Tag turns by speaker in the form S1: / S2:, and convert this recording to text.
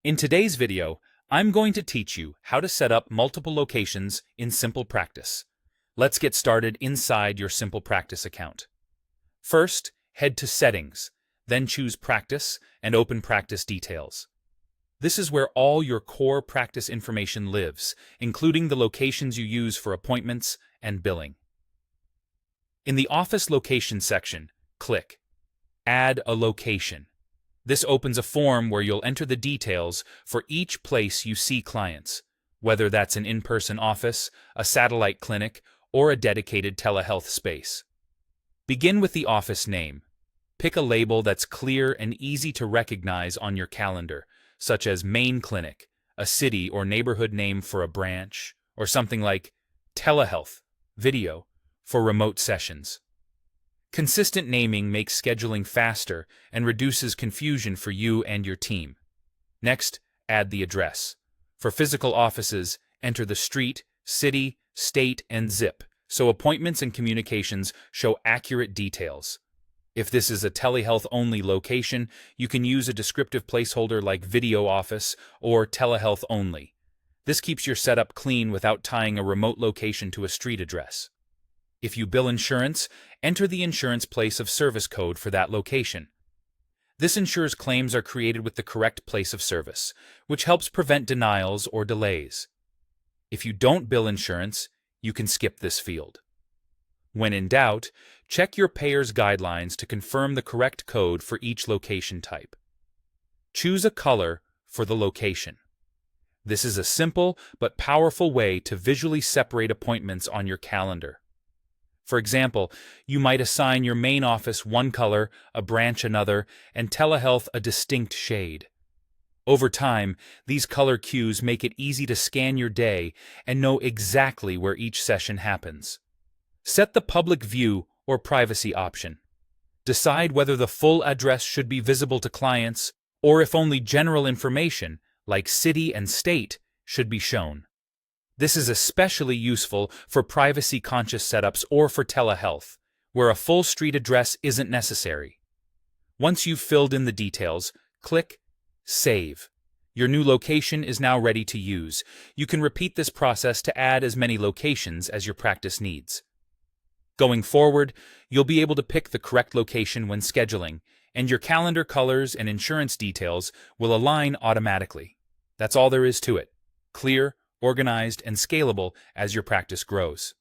S1: In today's video, I'm going to teach you how to set up multiple locations in SimplePractice. Let's get started inside your SimplePractice account. First, head to Settings, then choose Practice and open Practice Details. This is where all your core practice information lives, including the locations you use for appointments and billing. In the Office Location section, click Add a Location. This opens a form where you'll enter the details for each place you see clients, whether that's an in-person office, a satellite clinic, or a dedicated telehealth space. Begin with the office name. Pick a label that's clear and easy to recognize on your calendar, such as Main Clinic, a city or neighborhood name for a branch, or something like telehealth, video, for remote sessions. Consistent naming makes scheduling faster and reduces confusion for you and your team. Next, add the address. For physical offices, enter the street, city, state, and zip, so appointments and communications show accurate details. If this is a telehealth-only location, you can use a descriptive placeholder like video office or telehealth only. This keeps your setup clean without tying a remote location to a street address. If you bill insurance, enter the insurance place of service code for that location. This ensures claims are created with the correct place of service, which helps prevent denials or delays. If you don't bill insurance, you can skip this field. When in doubt, check your payer's guidelines to confirm the correct code for each location type. Choose a color for the location. This is a simple but powerful way to visually separate appointments on your calendar. For example, you might assign your main office one color, a branch another, and telehealth a distinct shade. Over time, these color cues make it easy to scan your day and know exactly where each session happens. Set the public view or privacy option. Decide whether the full address should be visible to clients or if only general information, like city and state, should be shown. This is especially useful for privacy-conscious setups or for telehealth, where a full street address isn't necessary. Once you've filled in the details, click Save. Your new location is now ready to use. You can repeat this process to add as many locations as your practice needs. Going forward, you'll be able to pick the correct location when scheduling, and your calendar colors and insurance details will align automatically. That's all there is to it. Clear, organized, and scalable as your practice grows.